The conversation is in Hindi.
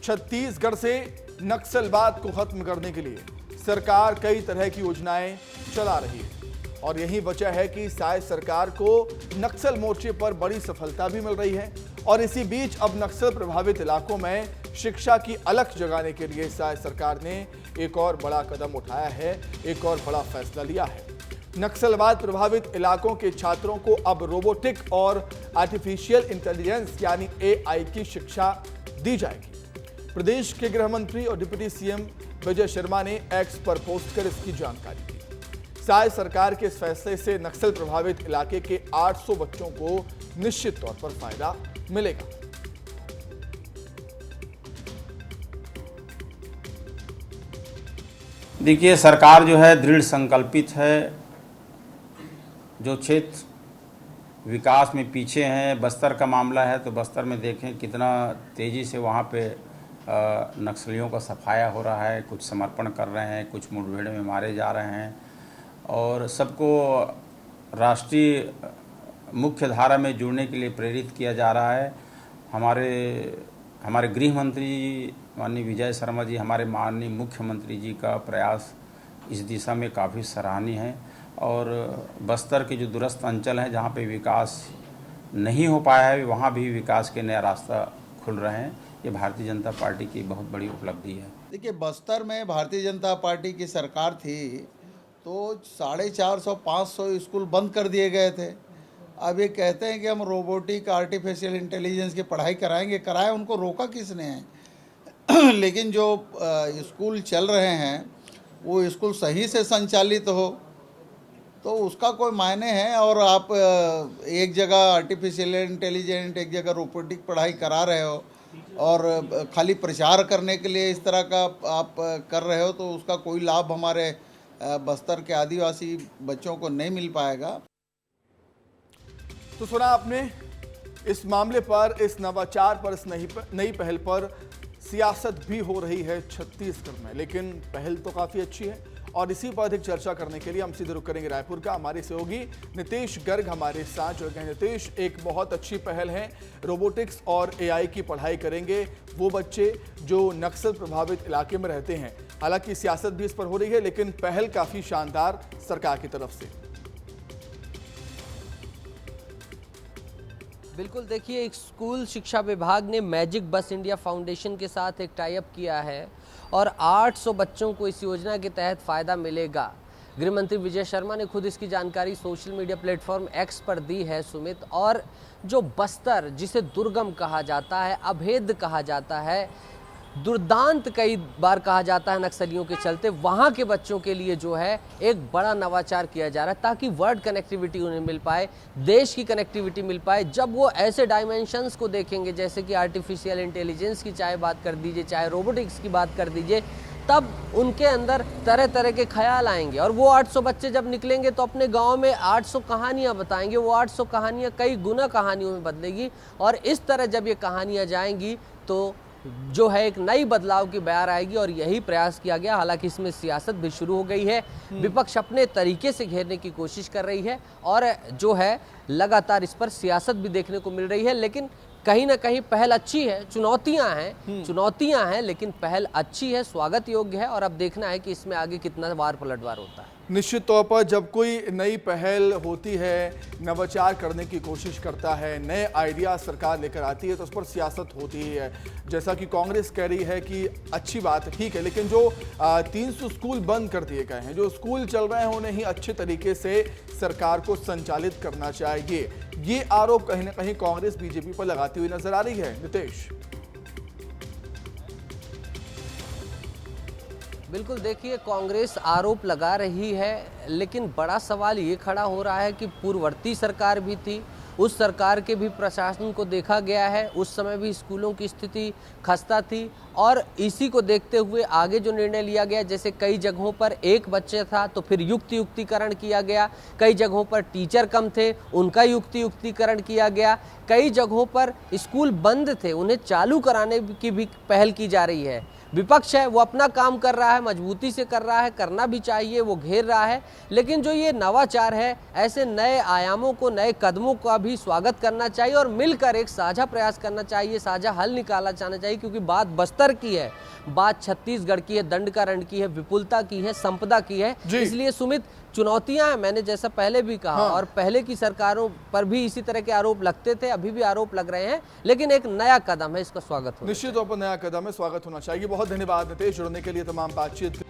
छत्तीसगढ़ से नक्सलवाद को खत्म करने के लिए सरकार कई तरह की योजनाएं चला रही है और यही वजह है कि शायद सरकार को नक्सल मोर्चे पर बड़ी सफलता भी मिल रही है। और इसी बीच अब नक्सल प्रभावित इलाकों में शिक्षा की अलख जगाने के लिए शायद सरकार ने एक और बड़ा कदम उठाया है, एक और बड़ा फैसला लिया है। नक्सलवाद प्रभावित इलाकों के छात्रों को अब रोबोटिक और आर्टिफिशियल इंटेलिजेंस यानी AI की शिक्षा दी जाएगी। प्रदेश के गृह मंत्री और डिप्टी सीएम विजय शर्मा ने एक्स पर पोस्ट कर इसकी जानकारी दी। शायद सरकार के इस फैसले से नक्सल प्रभावित इलाके के 800 बच्चों को निश्चित तौर पर फायदा मिलेगा। देखिए, सरकार जो है दृढ़ संकल्पित है। जो क्षेत्र विकास में पीछे हैं, बस्तर का मामला है तो बस्तर में देखें कितना तेज़ी से वहाँ पे नक्सलियों का सफाया हो रहा है। कुछ समर्पण कर रहे हैं, कुछ मुठभेड़ में मारे जा रहे हैं और सबको राष्ट्रीय मुख्य धारा में जुड़ने के लिए प्रेरित किया जा रहा है। हमारे गृह मंत्री माननीय विजय शर्मा जी, हमारे माननीय मुख्यमंत्री जी का प्रयास इस दिशा में काफ़ी सराहनीय है। और बस्तर के जो दूरस्थ अंचल हैं जहाँ पे विकास नहीं हो पाया है, वहाँ भी विकास के नया रास्ता खुल रहे हैं। ये भारतीय जनता पार्टी की बहुत बड़ी उपलब्धि है। देखिए, बस्तर में भारतीय जनता पार्टी की सरकार थी तो 450-500 स्कूल बंद कर दिए गए थे। अब ये कहते हैं कि हम रोबोटिक आर्टिफिशियल इंटेलिजेंस की पढ़ाई कराएंगे। कराए, उनको रोका किसने है? लेकिन जो स्कूल चल रहे हैं वो स्कूल सही से संचालित हो तो उसका कोई मायने है। और आप एक जगह आर्टिफिशियल इंटेलिजेंट, एक जगह रोबोटिक पढ़ाई करा रहे हो और खाली प्रचार करने के लिए इस तरह का आप कर रहे हो तो उसका कोई लाभ हमारे बस्तर के आदिवासी बच्चों को नहीं मिल पाएगा। तो सुना आपने इस मामले पर, इस नवाचार पर, इस नई पहल पर सियासत भी हो रही है छत्तीसगढ़ में, लेकिन पहल तो काफी अच्छी है। और इसी पर अधिक चर्चा करने के लिए हम सीधे रुख करेंगे रायपुर का। हमारे सहयोगी नितेश गर्ग हमारे साथ जुड़ गए। नितेश, एक बहुत अच्छी पहल है, रोबोटिक्स और AI की पढ़ाई करेंगे वो बच्चे जो नक्सल प्रभावित इलाके में रहते हैं। हालांकि सियासत भी इस पर हो रही है, लेकिन पहल काफी शानदार सरकार की तरफ से। बिल्कुल, देखिए, एक स्कूल शिक्षा विभाग ने मैजिक बस इंडिया फाउंडेशन के साथ एक टाई अप किया है और 800 बच्चों को इस योजना के तहत फ़ायदा मिलेगा। गृह मंत्री विजय शर्मा ने खुद इसकी जानकारी सोशल मीडिया प्लेटफॉर्म एक्स पर दी है सुमित। और जो बस्तर, जिसे दुर्गम कहा जाता है, अभेद्य कहा जाता है, दुर्दांत कई बार कहा जाता है नक्सलियों के चलते, वहाँ के बच्चों के लिए जो है एक बड़ा नवाचार किया जा रहा है ताकि वर्ल्ड कनेक्टिविटी उन्हें मिल पाए, देश की कनेक्टिविटी मिल पाए। जब वो ऐसे डायमेंशंस को देखेंगे जैसे कि आर्टिफिशियल इंटेलिजेंस की चाहे बात कर दीजिए, चाहे रोबोटिक्स की बात कर दीजिए, तब उनके अंदर तरह तरह के ख्याल आएंगे। और वो 800 बच्चे जब निकलेंगे तो अपने गांव में 800 कहानियां बताएंगे। वो 800 कहानियां कई गुना कहानियों में बदलेगी और इस तरह जब ये कहानियां जाएंगी तो जो है एक नई बदलाव की बयार आएगी और यही प्रयास किया गया। हालांकि इसमें सियासत भी शुरू हो गई है, विपक्ष अपने तरीके से घेरने की कोशिश कर रही है और जो है लगातार इस पर सियासत भी देखने को मिल रही है। लेकिन कहीं ना कहीं पहल अच्छी है, चुनौतियां हैं लेकिन पहल अच्छी है, स्वागत योग्य है। और अब देखना है कि इसमें आगे कितना वार पलटवार होता है। निश्चित तौर पर जब कोई नई पहल होती है, नवाचार करने की कोशिश करता है, नए आइडिया सरकार लेकर आती है तो उस पर सियासत होती ही है। जैसा कि कांग्रेस कह रही है कि अच्छी बात है, ठीक है, लेकिन जो 300 स्कूल बंद कर दिए गए हैं, जो स्कूल चल रहे हैं, उन्हें ही अच्छे तरीके से सरकार को संचालित करना चाहिए। ये आरोप कहीं ना कहीं कांग्रेस बीजेपी पर लगाती हुई नजर आ रही है। नितेश, बिल्कुल, देखिए, कांग्रेस आरोप लगा रही है लेकिन बड़ा सवाल ये खड़ा हो रहा है कि पूर्ववर्ती सरकार भी थी, उस सरकार के भी प्रशासन को देखा गया है, उस समय भी स्कूलों की स्थिति खस्ता थी और इसी को देखते हुए आगे जो निर्णय लिया गया, जैसे कई जगहों पर एक बच्चे था तो फिर युक्तिकरण किया गया, कई जगहों पर टीचर कम थे उनका युक्तिकरण किया गया, कई जगहों पर स्कूल बंद थे उन्हें चालू कराने की भी पहल की जा रही है। विपक्ष है वो अपना काम कर रहा है, मजबूती से कर रहा है, करना भी चाहिए, वो घेर रहा है। लेकिन जो ये नवाचार है, ऐसे नए आयामों को, नए कदमों का भी भी स्वागत करना चाहिए और मिलकर एक साझा प्रयास करना चाहिए, साझा हल निकाला जाना चाहिए, क्योंकि बात बस्तर की है, बात छत्तीसगढ़ की है, दंडकारण्य की है, विपुलता की है, संपदा की है। इसलिए सुमित, चुनौतियां हैं, मैंने जैसा पहले भी कहा, और पहले की सरकारों पर भी इसी तरह के आरोप लगते थे, अभी भी आरोप लग रहे हैं, लेकिन एक नया कदम है, इसका स्वागत होना निश्चित तौर पर नया कदम है, स्वागत होना चाहिए। बहुत धन्यवाद नितेश, जुड़ने के लिए, तमाम बातचीत